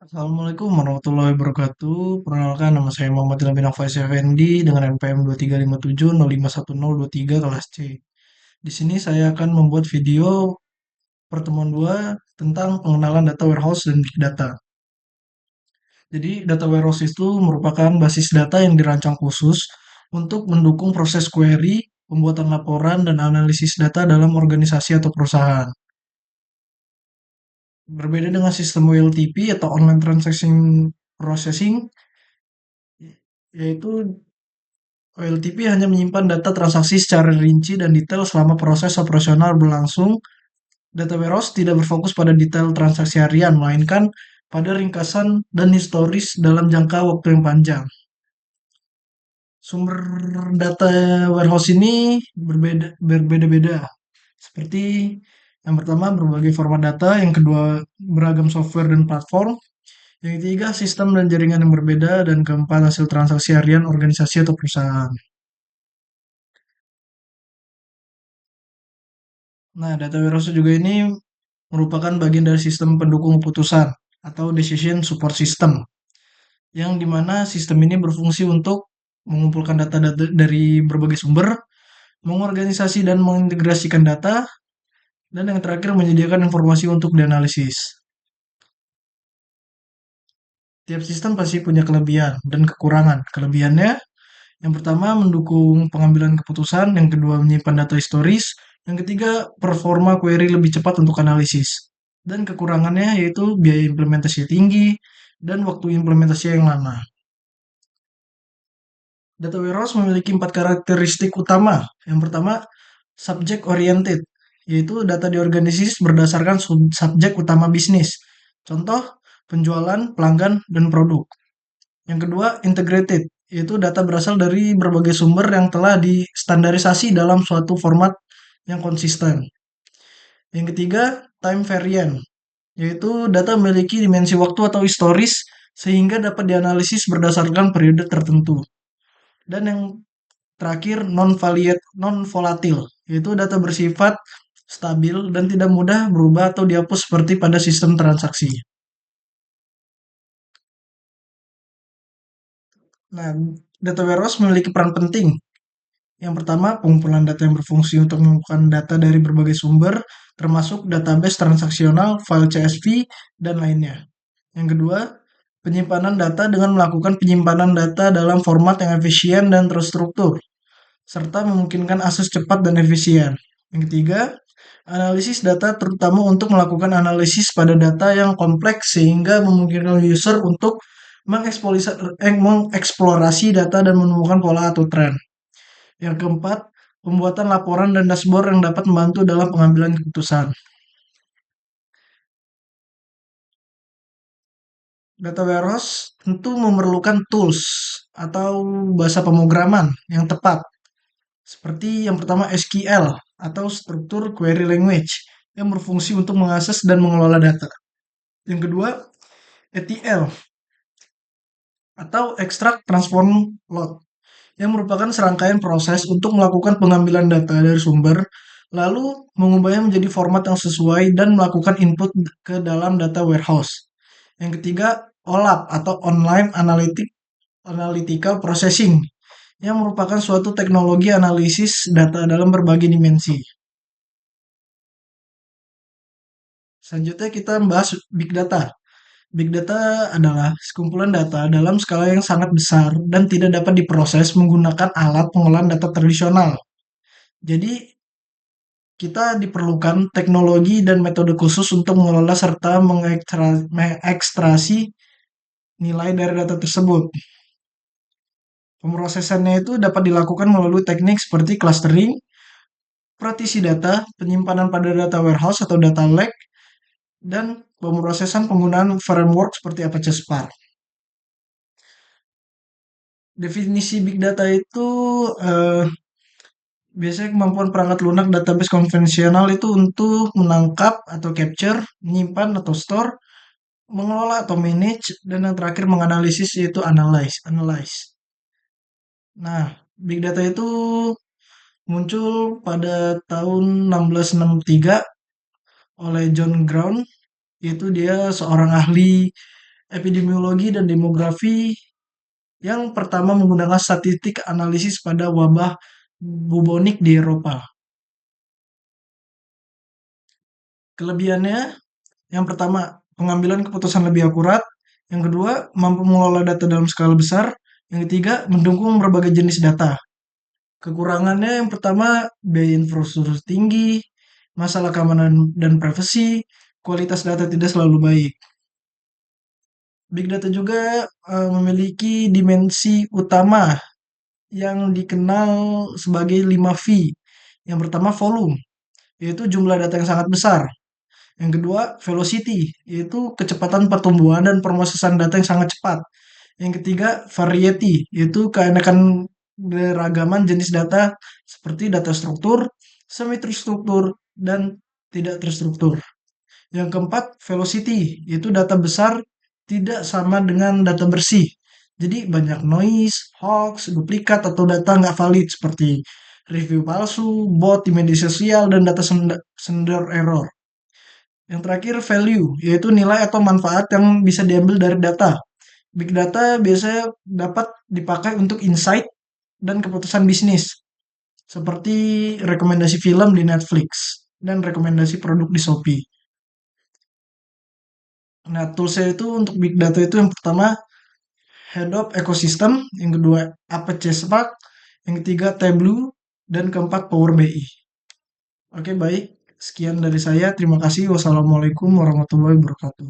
Assalamualaikum warahmatullahi wabarakatuh. Perkenalkan, nama saya Muhammad Ilham bin Faiz Effendi dengan NPM 2357051023 kelas C. Di sini saya akan membuat video pertemuan 2 tentang pengenalan data warehouse dan big data. Jadi, data warehouse itu merupakan basis data yang dirancang khusus untuk mendukung proses query, pembuatan laporan, dan analisis data dalam organisasi atau perusahaan. Berbeda dengan sistem OLTP atau Online Transaction Processing, yaitu OLTP hanya menyimpan data transaksi secara rinci dan detail selama proses operasional berlangsung. Data warehouse tidak berfokus pada detail transaksi harian, melainkan pada ringkasan dan historis dalam jangka waktu yang panjang. Sumber data warehouse ini berbeda-beda. Seperti yang pertama berbagai format data, yang kedua beragam software dan platform, yang ketiga sistem dan jaringan yang berbeda, dan keempat hasil transaksi harian organisasi atau perusahaan. Nah, data warehouse juga ini merupakan bagian dari sistem pendukung keputusan atau decision support system, yang dimana sistem ini berfungsi untuk mengumpulkan data-data dari berbagai sumber, mengorganisasi dan mengintegrasikan data, dan yang terakhir menyediakan informasi untuk dianalisis. Tiap sistem pasti punya kelebihan dan kekurangan. Kelebihannya, yang pertama mendukung pengambilan keputusan, yang kedua menyimpan data historis, yang ketiga performa query lebih cepat untuk analisis. Dan kekurangannya yaitu biaya implementasi tinggi dan waktu implementasi yang lama. Data warehouse memiliki 4 karakteristik utama. Yang pertama, subject oriented, yaitu data diorganisis berdasarkan subjek utama bisnis. Contoh, penjualan, pelanggan, dan produk. Yang kedua, integrated, yaitu data berasal dari berbagai sumber yang telah distandarisasi dalam suatu format yang konsisten. Yang ketiga, time variant, yaitu data memiliki dimensi waktu atau historis sehingga dapat dianalisis berdasarkan periode tertentu. Dan yang terakhir, non-volatil, yaitu data bersifat stabil dan tidak mudah berubah atau dihapus seperti pada sistem transaksi. Nah, data warehouse memiliki peran penting. Yang pertama, pengumpulan data yang berfungsi untuk mengumpulkan data dari berbagai sumber, termasuk database transaksional, file CSV, dan lainnya. Yang kedua, penyimpanan data dengan melakukan penyimpanan data dalam format yang efisien dan terstruktur, serta memungkinkan akses cepat dan efisien. Yang ketiga, analisis data terutama untuk melakukan analisis pada data yang kompleks sehingga memungkinkan user untuk mengeksplorasi data dan menemukan pola atau tren. Yang keempat, pembuatan laporan dan dashboard yang dapat membantu dalam pengambilan keputusan. Data warehouse tentu memerlukan tools atau bahasa pemrograman yang tepat. Seperti yang pertama SQL atau Structure Query Language yang berfungsi untuk mengakses dan mengelola data. Yang kedua, ETL atau Extract Transform Load yang merupakan serangkaian proses untuk melakukan pengambilan data dari sumber, lalu mengubahnya menjadi format yang sesuai dan melakukan input ke dalam data warehouse. Yang ketiga, OLAP atau Online Analytical Processing yang merupakan suatu teknologi analisis data dalam berbagai dimensi. Selanjutnya kita membahas Big Data. Big Data adalah sekumpulan data dalam skala yang sangat besar dan tidak dapat diproses menggunakan alat pengolahan data tradisional. Jadi, kita diperlukan teknologi dan metode khusus untuk mengelola serta mengekstraksi nilai dari data tersebut. Pemrosesannya itu dapat dilakukan melalui teknik seperti clustering, partisi data, penyimpanan pada data warehouse atau data lake, dan pemrosesan penggunaan framework seperti Apache Spark. Definisi big data itu eh, biasanya kemampuan perangkat lunak database konvensional itu untuk menangkap atau capture, menyimpan atau store, mengelola atau manage, dan yang terakhir menganalisis yaitu analyze. Nah, big data itu muncul pada tahun 1663 oleh John Brown, yaitu dia seorang ahli epidemiologi dan demografi. Yang pertama menggunakan statistik analisis pada wabah bubonik di Eropa. Kelebihannya, yang pertama, pengambilan keputusan lebih akurat. Yang kedua, mampu mengelola data dalam skala besar. Yang ketiga, mendukung berbagai jenis data. Kekurangannya yang pertama, biaya infrastruktur tinggi, masalah keamanan dan privasi, kualitas data tidak selalu baik. Big data juga memiliki dimensi utama yang dikenal sebagai 5V. Yang pertama volume, yaitu jumlah data yang sangat besar. Yang kedua velocity, yaitu kecepatan pertumbuhan dan proses data yang sangat cepat. Yang ketiga variety, yaitu keanekan beragaman jenis data seperti data struktur, semi terstruktur, dan tidak terstruktur. Yang keempat, velocity, yaitu data besar tidak sama dengan data bersih. Jadi banyak noise, hoax, duplikat, atau data nggak valid seperti review palsu, bot di media sosial, dan data sender error. Yang terakhir, value, yaitu nilai atau manfaat yang bisa diambil dari data. Big data biasanya dapat dipakai untuk insight dan keputusan bisnis, seperti rekomendasi film di Netflix dan rekomendasi produk di Shopee. Nah, toolsnya itu untuk big data itu yang pertama Hadoop Ecosystem, yang kedua Apache Spark, yang ketiga Tableau, dan keempat Power BI. Oke, baik. Sekian dari saya. Terima kasih. Wassalamualaikum warahmatullahi wabarakatuh.